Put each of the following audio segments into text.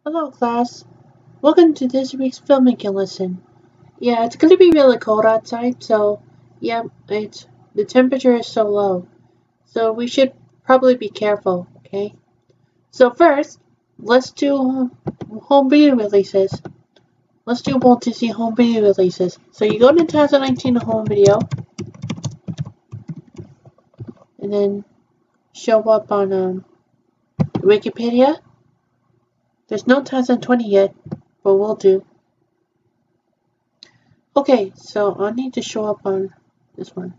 Hello class, welcome to this week's filmmaking lesson. Yeah, it's going to be really cold outside, so yeah, the temperature is so low. So we should probably be careful, okay? So first, let's do home video releases. Let's do Walt Disney home video releases. So you go to 2019 home video, and then show up on Wikipedia. There's no 2020 yet, but we'll do. Okay, so I need to show up on this one.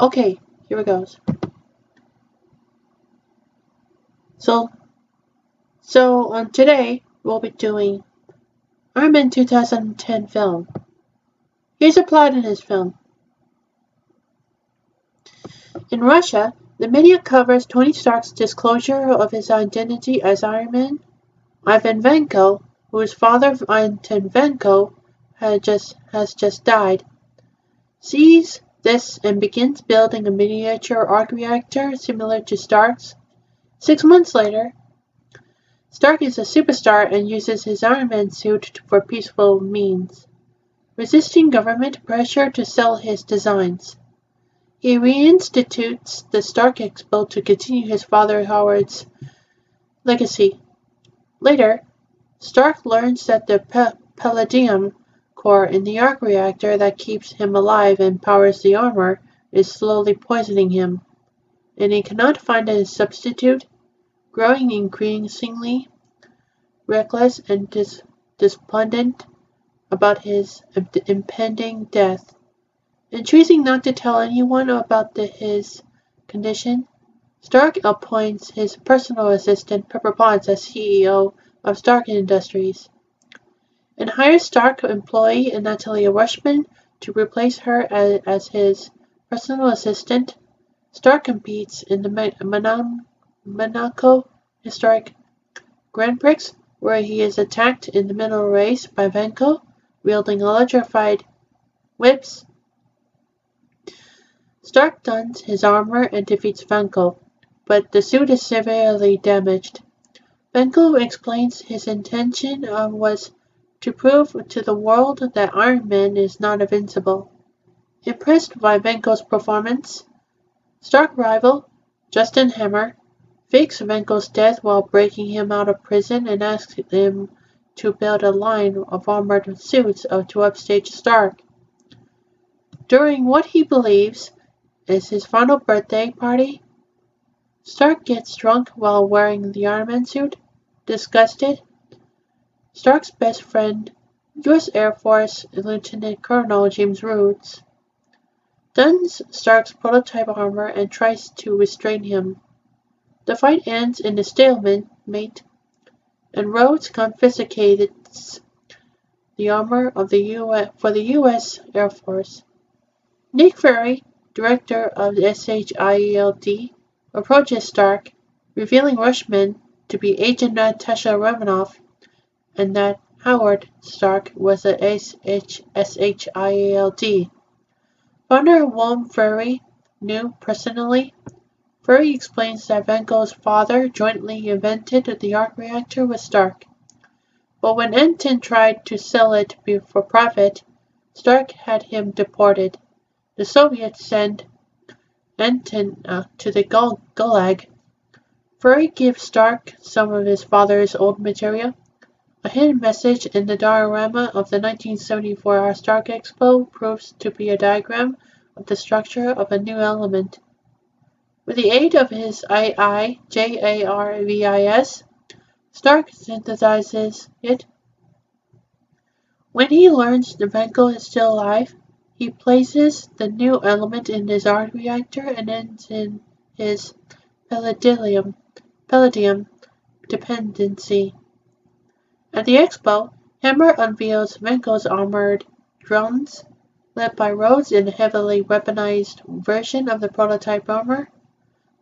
Okay, here it goes. So today we'll be doing Iron Man 2010 film. Here's a plot in this film. In Russia, the media covers Tony Stark's disclosure of his identity as Iron Man. Ivan Vanko, whose father Ivan Vanko has just died, sees this and begins building a miniature arc reactor similar to Stark's. 6 months later, Stark is a superstar and uses his Iron Man suit for peaceful means, resisting government pressure to sell his designs. He reinstitutes the Stark Expo to continue his father Howard's legacy. Later, Stark learns that the palladium core in the arc reactor that keeps him alive and powers the armor is slowly poisoning him, and he cannot find a substitute, growing increasingly reckless and despondent about his impending death. And choosing not to tell anyone about his condition, Stark appoints his personal assistant Pepper Potts as CEO of Stark Industries, and hires Stark employee Natalia Rushman to replace her as his personal assistant. Stark competes in the Monaco Historic Grand Prix, where he is attacked in the middle race by Vanko, wielding electrified whips. Stark dons his armor and defeats Vanko, but the suit is severely damaged. Vanko explains his intention was to prove to the world that Iron Man is not invincible. Impressed by Vanko's performance, Stark rival, Justin Hammer, fakes Vanko's death while breaking him out of prison and asks him to build a line of armored suits to upstage Stark. During what he believes is his final birthday party, Stark gets drunk while wearing the Iron Man suit. Disgusted, Stark's best friend, U.S. Air Force Lieutenant Colonel James Rhodes, dons Stark's prototype armor and tries to restrain him. The fight ends in a stalemate, and Rhodes confiscates the armor of for the U.S. Air Force. Nick Fury, director of the SHIELD, approaches Stark, revealing Rushman to be Agent Natasha Romanoff, and that Howard Stark was a SHIELD. Founder Wilm Fury knew personally. Fury explains that Vanko's father jointly invented the arc reactor with Stark, but when Ensign tried to sell it for profit, Stark had him deported. The Soviets send Ensign to the Gulag. Fury gives Stark some of his father's old material. A hidden message in the diorama of the 1974 Stark Expo proves to be a diagram of the structure of a new element. With the aid of his JARVIS, Stark synthesizes it. When he learns that Vanko is still alive, he places the new element in his arc reactor and ends in his palladium dependency. At the expo, Hammer unveils Vanko's armored drones, led by Rhodes in a heavily weaponized version of the prototype armor.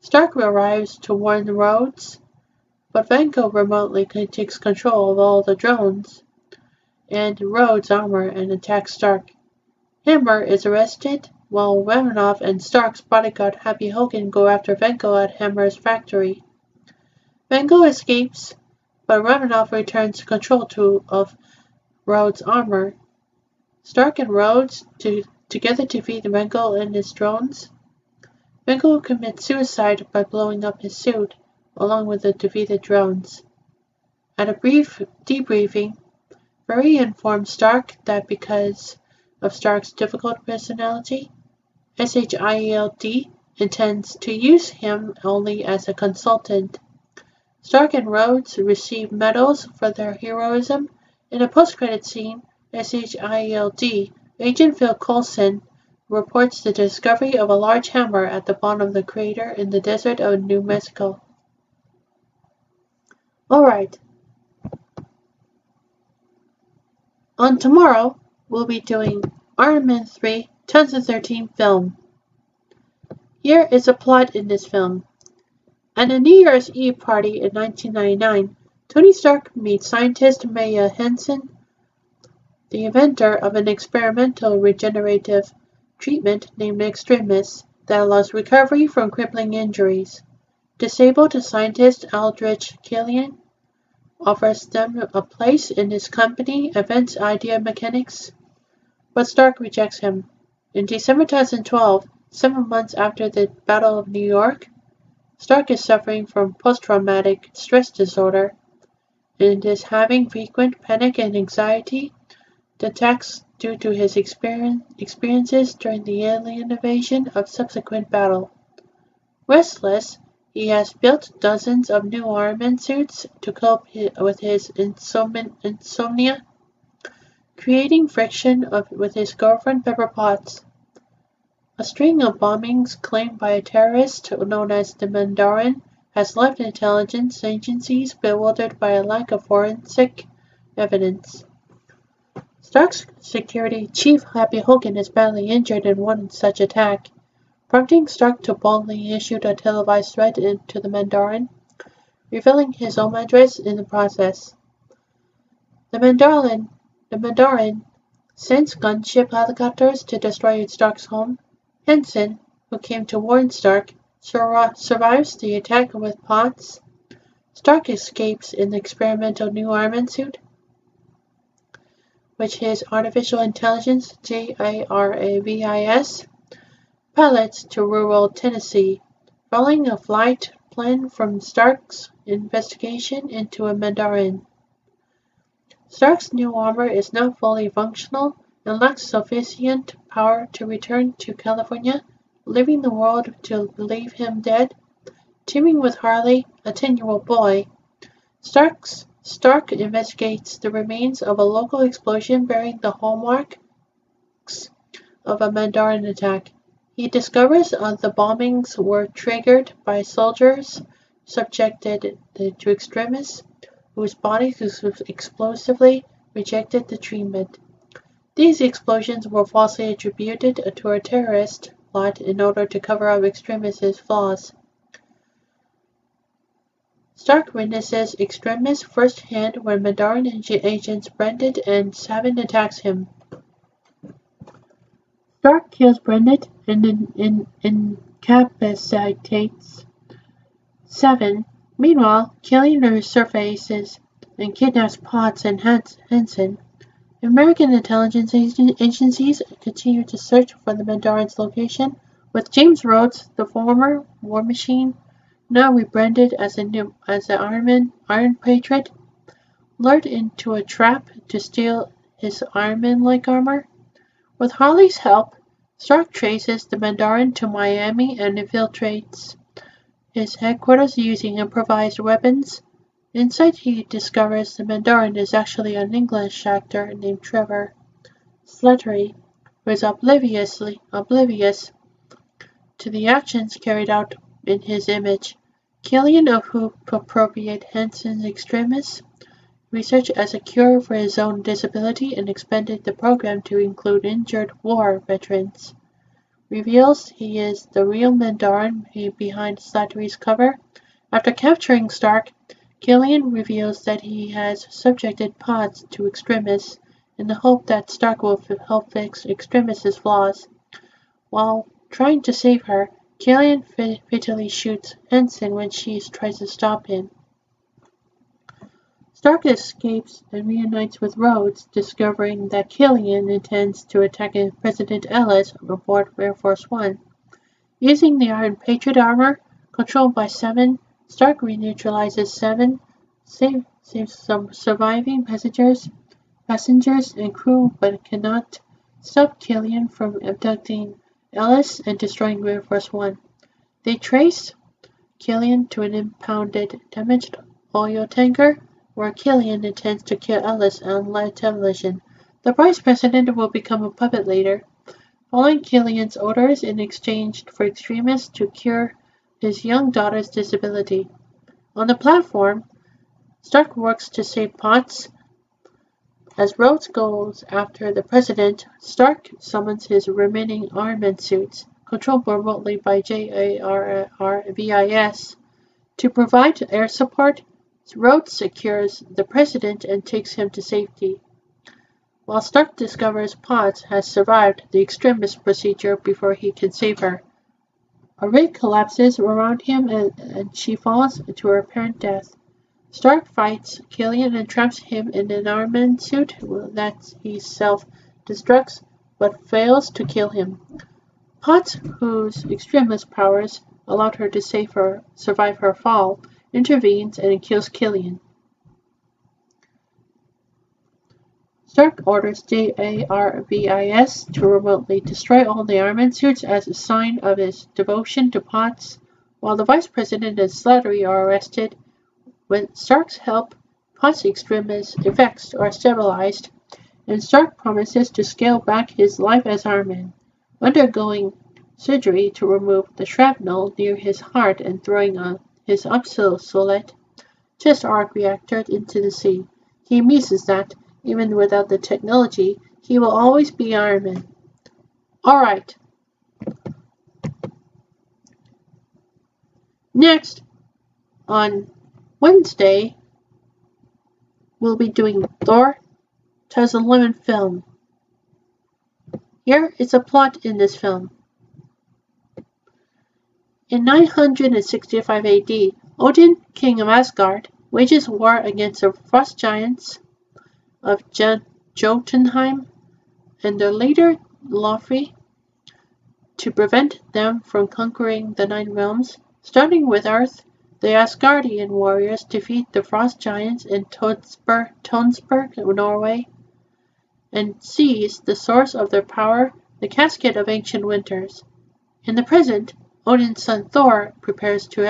Stark arrives to warn Rhodes, but Vanko remotely takes control of all the drones and Rhodes' armor and attacks Stark. Hammer is arrested, while Romanoff and Stark's bodyguard Happy Hogan go after Vanko at Hammer's factory. Vanko escapes, but Romanoff returns control of Rhodes' armor. Stark and Rhodes together defeat Venkel and his drones. Venkel commits suicide by blowing up his suit, along with the defeated drones. At a brief debriefing, Murray informs Stark that because of Stark's difficult personality, SHIELD intends to use him only as a consultant. Stark and Rhodes receive medals for their heroism. In a post-credit scene, SHIELD Agent Phil Coulson reports the discovery of a large hammer at the bottom of the crater in the desert of New Mexico. Alright. On tomorrow, we'll be doing Iron Man 3 2013 film. Here is a plot in this film. At a New Year's Eve party in 1999, Tony Stark meets scientist Maya Hansen, the inventor of an experimental regenerative treatment named Extremis that allows recovery from crippling injuries. Disabled scientist Aldrich Killian offers them a place in his company, Advanced Idea Mechanics, but Stark rejects him. In December 2012, 7 months after the Battle of New York, Stark is suffering from post-traumatic stress disorder and is having frequent panic and anxiety attacks due to his experiences during the alien invasion of subsequent battle. Restless, he has built dozens of new armament suits to cope with his insomnia, creating friction with his girlfriend Pepper Potts. A string of bombings claimed by a terrorist known as the Mandarin has left intelligence agencies bewildered by a lack of forensic evidence. Stark's security chief Happy Hogan is badly injured in one such attack, prompting Stark to boldly issue a televised threat to the Mandarin, revealing his home address in the process. The Mandarin sends gunship helicopters to destroy Stark's home. Henson, who came to warn Stark, survives the attack with Potts. Stark escapes in the experimental new armament suit, which his artificial intelligence, GARAVIS, pilots to rural Tennessee, following a flight plan from Stark's investigation into a Mandarin. Stark's new armor is not fully functional and lacks sufficient power to return to California, leaving the world to believe him dead. Teaming with Harley, a 10-year-old boy, Stark investigates the remains of a local explosion bearing the hallmarks of a Mandarin attack. He discovers the bombings were triggered by soldiers subjected to extremists whose bodies explosively rejected the treatment. These explosions were falsely attributed to a terrorist plot in order to cover up extremists' flaws. Stark witnesses Extremis firsthand when Mandarin agents Brendan and Savin attacks him. Stark kills Brendan and incapacitates Savin. Meanwhile, Killian resurfaces and kidnaps Potts and Henson. American intelligence agencies continue to search for the Mandarin's location, with James Rhodes, the former War Machine, now rebranded as the Iron Patriot, lured into a trap to steal his Iron Man-like armor. With Harley's help, Stark traces the Mandarin to Miami and infiltrates his headquarters using improvised weapons. Inside, he discovers the Mandarin is actually an English actor named Trevor Slattery, who is oblivious to the actions carried out in his image. Killian, of who appropriate Henson's extremis research as a cure for his own disability and expanded the program to include injured war veterans, reveals he is the real Mandarin behind Slattery's cover. After capturing Stark, Killian reveals that he has subjected Potts to Extremis in the hope that Stark will help fix Extremis' flaws. While trying to save her, Killian fatally shoots Henson when she tries to stop him. Stark escapes and reunites with Rhodes, discovering that Killian intends to attack President Ellis aboard Air Force One. Using the Iron Patriot armor, controlled by Seven, Stark re-neutralizes Seven, saves some surviving passengers and crew, but cannot stop Killian from abducting Ellis and destroying Air Force One. They trace Killian to an impounded, damaged oil tanker, where Killian intends to kill Ellis on live television. The Vice President will become a puppet later, following Killian's orders in exchange for extremists to cure his young daughter's disability. On the platform, Stark works to save Potts. As Rhodes goes after the President, Stark summons his remaining armament suits, controlled remotely by JARVIS. To provide air support, Rhodes secures the President and takes him to safety, while Stark discovers Potts has survived the extremist procedure before he can save her. A rig collapses around him and she falls to her apparent death. Stark fights Killian and traps him in an armament suit that he self-destructs, but fails to kill him. Potts, whose extremist powers allowed her to survive her fall, intervenes and kills Killian. Stark orders JARVIS to remotely destroy all the armament suits as a sign of his devotion to Potts, while the Vice President and Slattery are arrested. With Stark's help, Potts' extremist effects are stabilized, and Stark promises to scale back his life as Ironman, undergoing surgery to remove the shrapnel near his heart and throwing his obsolete chest arc reactor into the sea. He muses that, even without the technology, he will always be Iron Man. Alright. Next, on Wednesday, we'll be doing Thor 2011 film. Here is a plot in this film. In 965 AD, Odin, king of Asgard, wages war against the frost giants of Jotunheim and their leader Loki to prevent them from conquering the Nine Realms. Starting with Earth, the Asgardian warriors defeat the frost giants in Tonsberg, Norway, and seize the source of their power, the casket of ancient winters. In the present, Odin's son Thor prepares to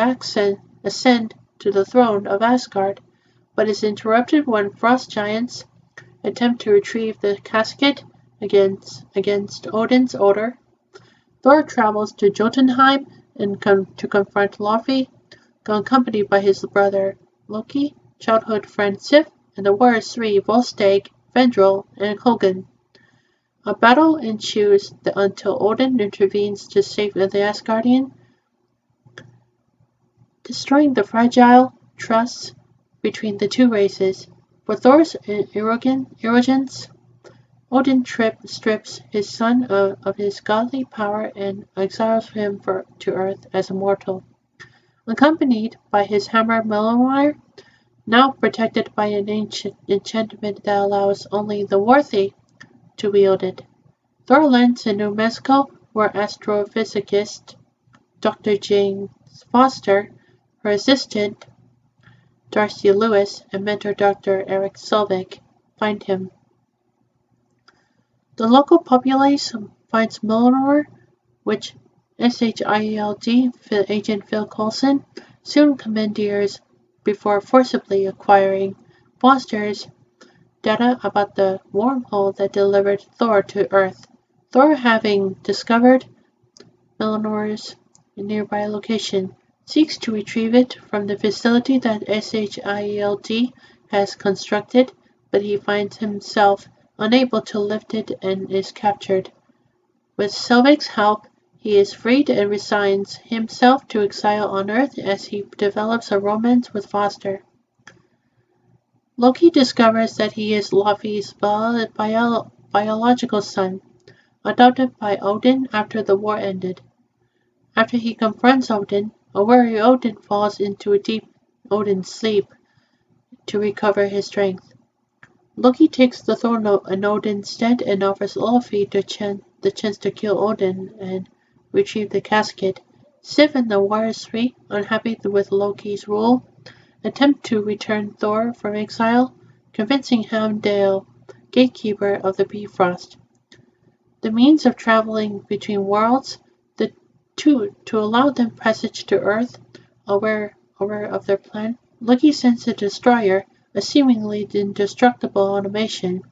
ascend to the throne of Asgard, but is interrupted when frost giants attempt to retrieve the casket against Odin's order. Thor travels to Jotunheim and to confront Loki, accompanied by his brother Loki, childhood friend Sif, and the warriors three Volstagg, Vendrell, and Hogun. A battle ensues until Odin intervenes to save the Asgardian, destroying the fragile trust between the two races. For Thor's arrogance, Odin strips his son of his godly power and exiles him to Earth as a mortal. Accompanied by his hammer Mjolnir, now protected by an ancient enchantment that allows only the worthy to wield it, Thor lands in New Mexico, where astrophysicist Dr. James Foster, her assistant Darcy Lewis, and mentor Dr. Eric Selvig find him. The local populace finds Mjolnir, which SHIELD agent Phil Coulson soon commandeers before forcibly acquiring Foster's data about the wormhole that delivered Thor to Earth. Thor, having discovered Mjolnir's nearby location, seeks to retrieve it from the facility that SHIELD has constructed, but he finds himself unable to lift it and is captured. With Selvig's help, he is freed and resigns himself to exile on Earth as he develops a romance with Foster. Loki discovers that he is Loki's biological son, adopted by Odin after the war ended. After he confronts Odin, a weary Odin falls into a deep Odin sleep to recover his strength. Loki takes the thorn in Odin's stead and offers Laufey the chance to kill Odin and retrieve the casket. Sif and the Warriors 3, unhappy with Loki's rule, attempt to return Thor from exile, convincing Heimdall, gatekeeper of the Bifrost, the means of traveling between worlds, the two to allow them passage to Earth. Aware of their plan, Loki sends a destroyer, a seemingly indestructible automation,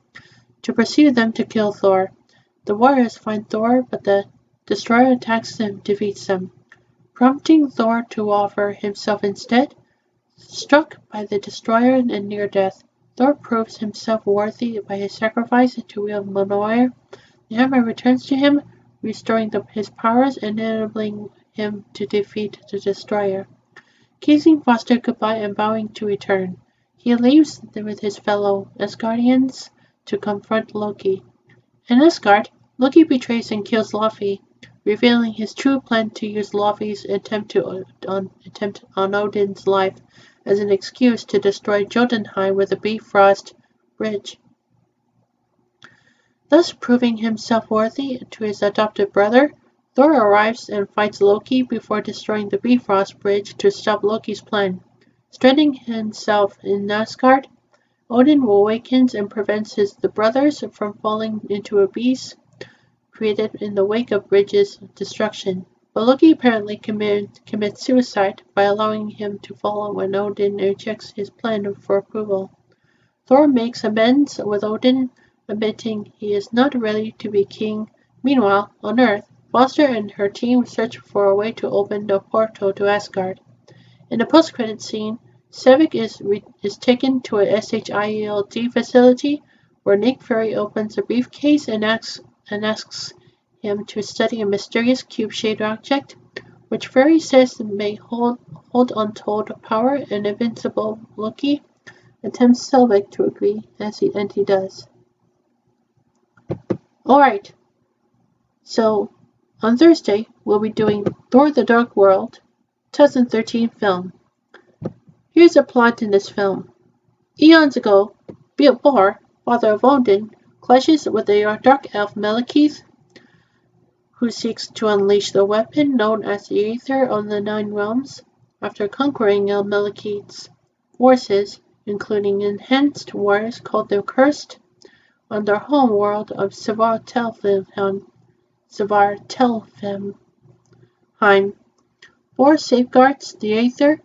to pursue them to kill Thor. The warriors find Thor, but the destroyer attacks them, defeats them, prompting Thor to offer himself instead. Struck by the destroyer and near death, Thor proves himself worthy by his sacrifice to wield Mjolnir. The hammer returns to him, restoring his powers and enabling him to defeat the destroyer. Kissing Foster goodbye and vowing to return, he leaves with his fellow Asgardians to confront Loki. In Asgard, Loki betrays and kills Laufey, revealing his true plan to use Laufey's attempt on Odin's life as an excuse to destroy Jotunheim with the Bifrost Bridge, thus proving himself worthy to his adopted brother. Thor arrives and fights Loki before destroying the Bifrost Bridge to stop Loki's plan. Stranding himself in Asgard, Odin awakens and prevents the brothers from falling into abyss created in the wake of Bridge's destruction. But Loki apparently commits suicide by allowing him to fall when Odin rejects his plan for approval. Thor makes amends with Odin, admitting he is not ready to be king. Meanwhile, on Earth, Foster and her team search for a way to open the portal to Asgard. In the post-credit scene, Sevik is taken to a SHIELD facility where Nick Fury opens a briefcase and asks him to study a mysterious cube-shaped object, which Fury says may hold untold power and invincible. Loki attempts Selvig to agree, and he does. Alright, so on Thursday we'll be doing Thor the Dark World, 2013 film. Here's a plot in this film. Eons ago, Bor, father of Odin, clashes with the dark elf Malekith, who seeks to unleash the weapon known as the Aether on the Nine Realms. After conquering Malekith's forces, including enhanced warriors called the Cursed, on their home world of Svartalfheim, Bor safeguards the Aether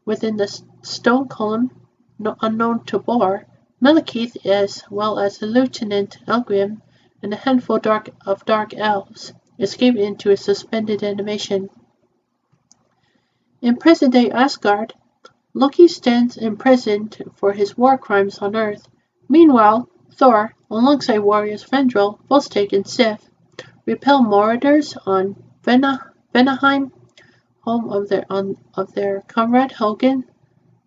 within the stone column unknown to Bor. Malekith, as well as the Lieutenant Elgrim and a handful of dark elves, escape into a suspended animation. In present-day Asgard, Loki stands imprisoned for his war crimes on Earth. Meanwhile, Thor, alongside warriors Fendrel, Volstagg, and Sif, repel marauders on Vanaheim, home of their comrade Helgen.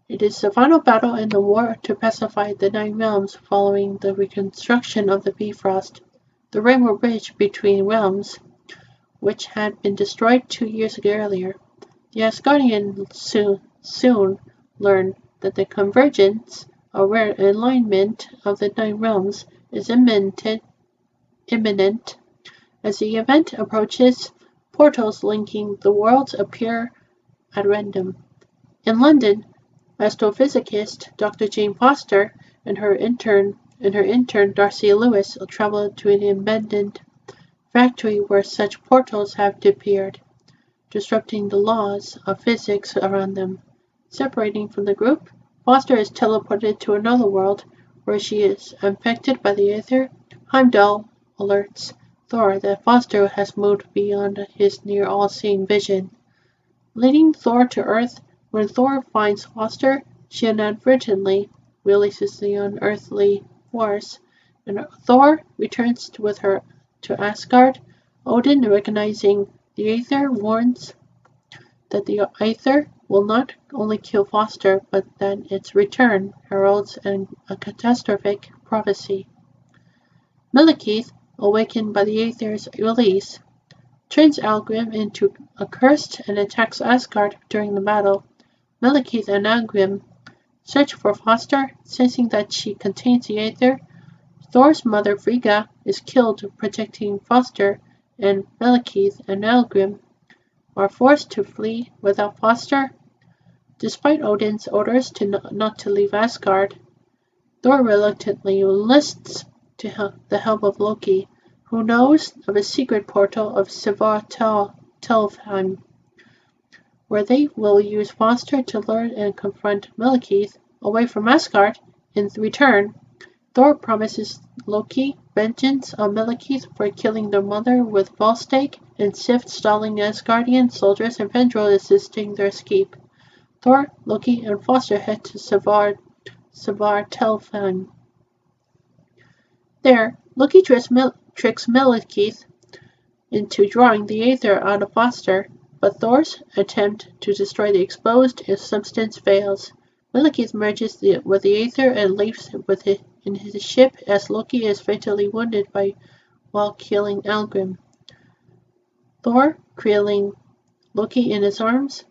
It is the final battle in the war to pacify the Nine Realms following the reconstruction of the Bifrost, the rainbow bridge between realms, which had been destroyed 2 years earlier. The Asgardians soon learn that the convergence or alignment of the Nine Realms is imminent. As the event approaches, portals linking the worlds appear at random. In London, astrophysicist Dr. Jane Foster and her intern Darcy Lewis travel to an abandoned factory where such portals have appeared, disrupting the laws of physics around them. Separating from the group, Foster is teleported to another world where she is infected by the Aether. Heimdall alerts Thor that Foster has moved beyond his near all-seeing vision, leading Thor to Earth. When Thor finds Foster, she inadvertently releases the unearthly force, and Thor returns with her to Asgard. Odin, recognizing the Aether, warns that the Aether will not only kill Foster, but that its return heralds a catastrophic prophecy. Malekith, awakened by the Aether's release, turns Elgrim into a Cursed and attacks Asgard during the battle. Malekith and Elgrim search for Foster, sensing that she contains the Aether. Thor's mother Frigga is killed protecting Foster, and Melekith and Algrim are forced to flee without Foster. Despite Odin's orders not to leave Asgard, Thor reluctantly enlists the help of Loki, who knows of a secret portal of Svartalfheim, where they will use Foster to lure and confront Melekith away from Asgard. In return, Thor promises Loki vengeance on Melekith for killing their mother with Volstagg and Sif stalling Asgardian soldiers and Vendrell assisting their escape. Thor, Loki, and Foster head to Svartalfheim. There, Loki tricks Melekith into drawing the Aether out of Foster, but Thor's attempt to destroy the exposed substance fails. Melekith merges with the Aether and leaves with it in his ship as Loki is fatally wounded while killing Algrim. Thor, cradling Loki in his arms,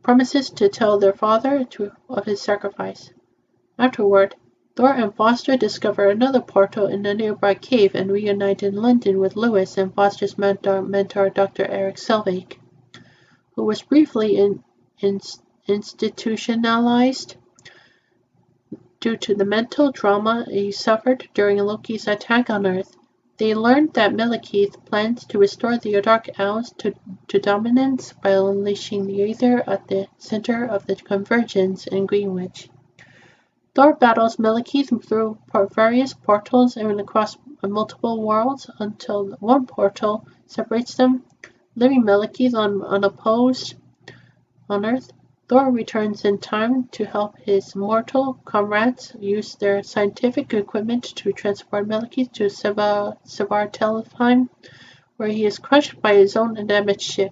promises to tell their father of his sacrifice. Afterward, Thor and Foster discover another portal in a nearby cave and reunite in London with Lewis and Foster's mentor Dr. Eric Selvig, who was briefly institutionalized due to the mental trauma he suffered during Loki's attack on Earth. They learned that Melekith plans to restore the Dark Elves to dominance by unleashing the Aether at the center of the Convergence in Greenwich. Thor battles Melekith through various portals and across multiple worlds until one portal separates them, leaving Melekith unopposed on Earth. Thor returns in time to help his mortal comrades use their scientific equipment to transport Melekith to Svartalfheim, where he is crushed by his own damaged ship.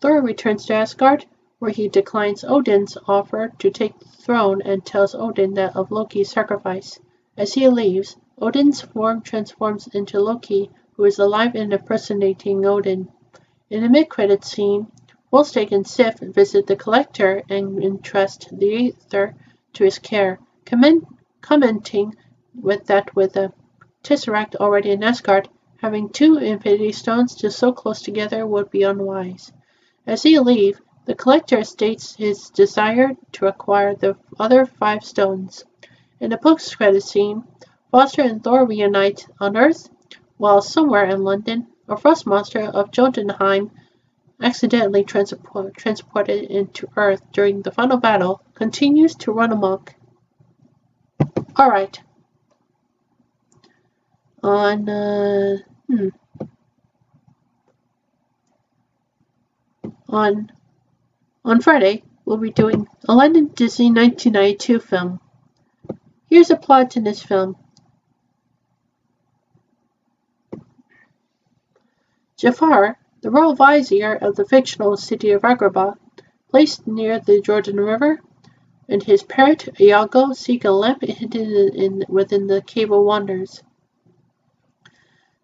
Thor returns to Asgard, where he declines Odin's offer to take the throne and tells Odin that of Loki's sacrifice. As he leaves, Odin's form transforms into Loki, who is alive and impersonating Odin. In a mid-credits scene, Volstagg and Sif visit the Collector and entrust the Aether to his care, commenting with the Tesseract already in Asgard, having two Infinity Stones just so close together would be unwise. As they leave, the Collector states his desire to acquire the other 5 stones. In the post-credits scene, Foster and Thor reunite on Earth, while somewhere in London, a frost monster of Jotunheim, accidentally transported into Earth during the final battle, continues to run amok. Alright. On Friday, we'll be doing a London Disney 1992 film. Here's a plot to this film. Jafar, the royal vizier of the fictional city of Agrabah, placed near the Jordan River, and his parrot Iago seek a lamp hidden within the Cave of Wonders.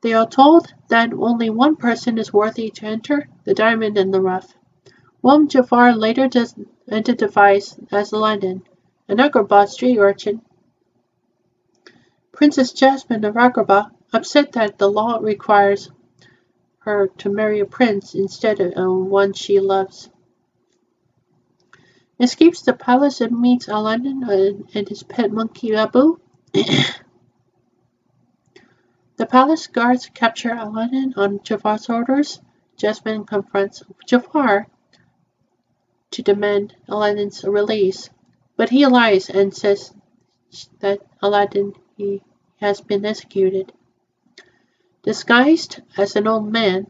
They are told that only one person is worthy to enter, the diamond in the rough, whom Jafar later identifies as Aladdin, an Agrabah street urchin. Princess Jasmine of Agrabah, upset that the law requires her to marry a prince instead of one she loves, escapes the palace and meets Aladdin and his pet monkey Abu. The palace guards capture Aladdin on Jafar's orders. Jasmine confronts Jafar to demand Aladdin's release, but he lies and says that Aladdin has been executed. Disguised as an old man,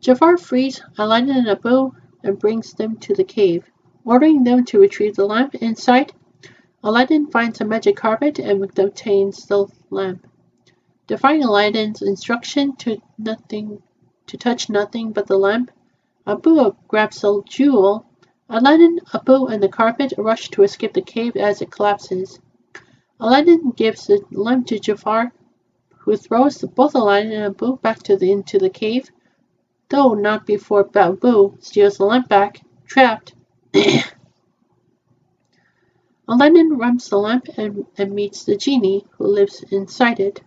Jafar frees Aladdin and Abu and brings them to the cave, ordering them to retrieve the lamp. Inside, Aladdin finds a magic carpet and obtains the lamp. Defying Aladdin's instruction to touch nothing but the lamp, Abu grabs a jewel. Aladdin, Abu, and the carpet rush to escape the cave as it collapses. Aladdin gives the lamp to Jafar, who throws both Aladdin and Abu back into the cave, though not before Abu steals the lamp back. Trapped, Aladdin rubs the lamp and meets the genie who lives inside it.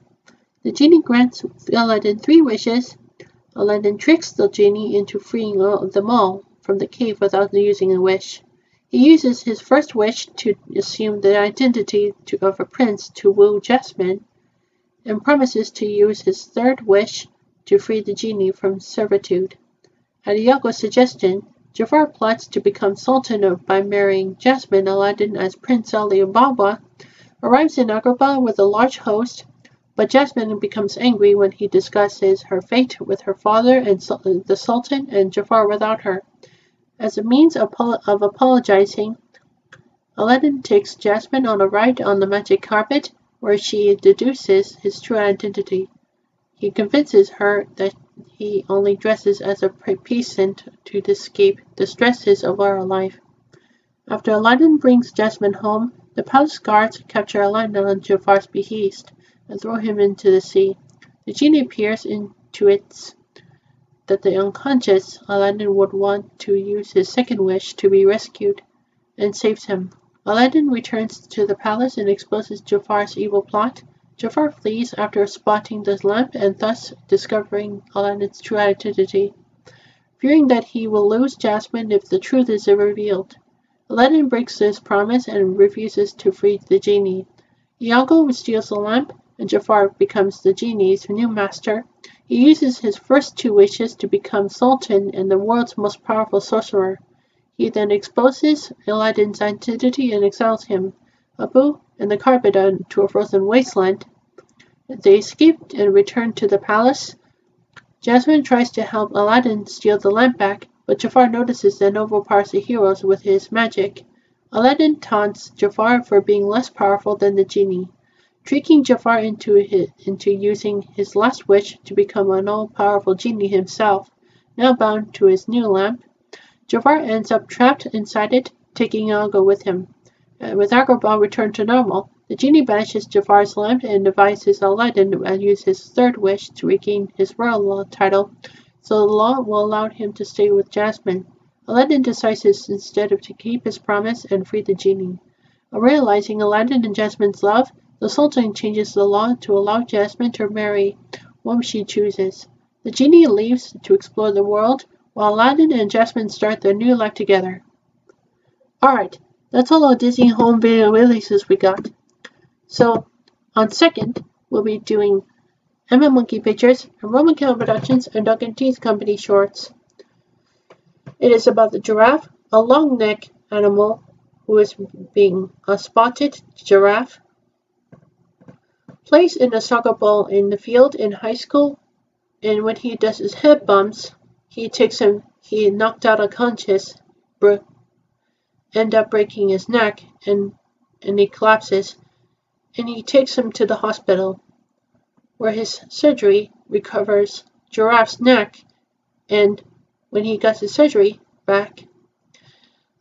The genie grants Aladdin 3 wishes. Aladdin tricks the genie into freeing them all from the cave without using a wish. He uses his first wish to assume the identity of a prince to woo Jasmine, and promises to use his third wish to free the genie from servitude. At Iago's suggestion, Jafar plots to become Sultan by marrying Jasmine. Aladdin, as Prince Ali Baba, arrives in Agrabah with a large host, but Jasmine becomes angry when he discusses her fate with her father and the Sultan and Jafar without her. As a means of apologizing, Aladdin takes Jasmine on a ride on the magic carpet, where she deduces his true identity. He convinces her that he only dresses as a peasant to escape the stresses of our life. After Aladdin brings Jasmine home, the palace guards capture Aladdin on Jafar's behest and throw him into the sea. The genie appears into it that the unconscious Aladdin would want to use his second wish to be rescued, and saves him. Aladdin returns to the palace and exposes Jafar's evil plot. Jafar flees after spotting the lamp and thus discovering Aladdin's true identity, fearing that he will lose Jasmine if the truth is revealed. Aladdin breaks his promise and refuses to free the genie. Iago steals the lamp, and Jafar becomes the genie's new master. He uses his first 2 wishes to become Sultan and the world's most powerful sorcerer. He then exposes Aladdin's identity and exiles him, Abu, and the carpet to a frozen wasteland. They escape and return to the palace. Jasmine tries to help Aladdin steal the lamp back, but Jafar notices and overpowers the heroes with his magic. Aladdin taunts Jafar for being less powerful than the genie, tricking Jafar into using his last wish to become an all-powerful genie himself, now bound to his new lamp. Jafar ends up trapped inside it, taking Iago with him. With Agrabah returned to normal, the genie banishes Jafar's lamp and advises Aladdin to use his third wish to regain his royal title, so the law will allow him to stay with Jasmine. Aladdin decides instead to keep his promise and free the genie. Realizing Aladdin and Jasmine's love, the Sultan changes the law to allow Jasmine to marry whom she chooses. The genie leaves to explore the world, while Aladdin and Jasmine start their new life together. Alright, that's all our Disney home video releases we got. So, on 2nd, we'll be doing Emma Monkey Pictures and Roman Candle Productions and Duncan Teeth Company shorts. It is about the giraffe, a long-necked animal who is being a spotted giraffe, plays in a soccer ball in the field in high school, and when he does his head bumps, he knocked out unconscious, end up breaking his neck, and he collapses, and he takes him to the hospital, where his surgery recovers Giraffe's neck, and when he gets his surgery back,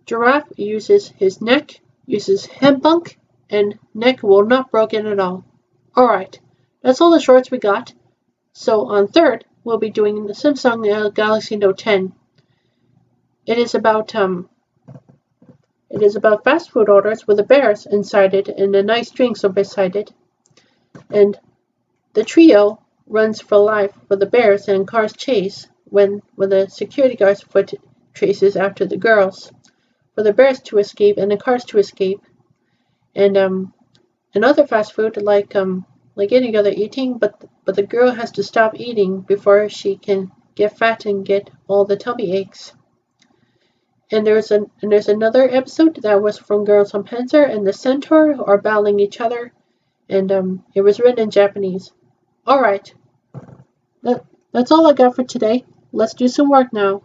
Giraffe uses his neck, uses head bunk, and neck will not broken at all. Alright, that's all the shorts we got. So on 3rd, we'll be doing the Samsung Galaxy Note 10. It is about fast food orders with the bears inside it and the nice drinks are beside it. And the trio runs for life for the bears and cars chase when the security guard's foot traces after the girls, for the bears to escape and the cars to escape. And another fast food like any other eating, but the girl has to stop eating before she can get fat and get all the tummy aches. And there's another episode that was from Girls on Panzer and the Centaur are battling each other, and it was written in Japanese. Alright, that's all I got for today. Let's do some work now.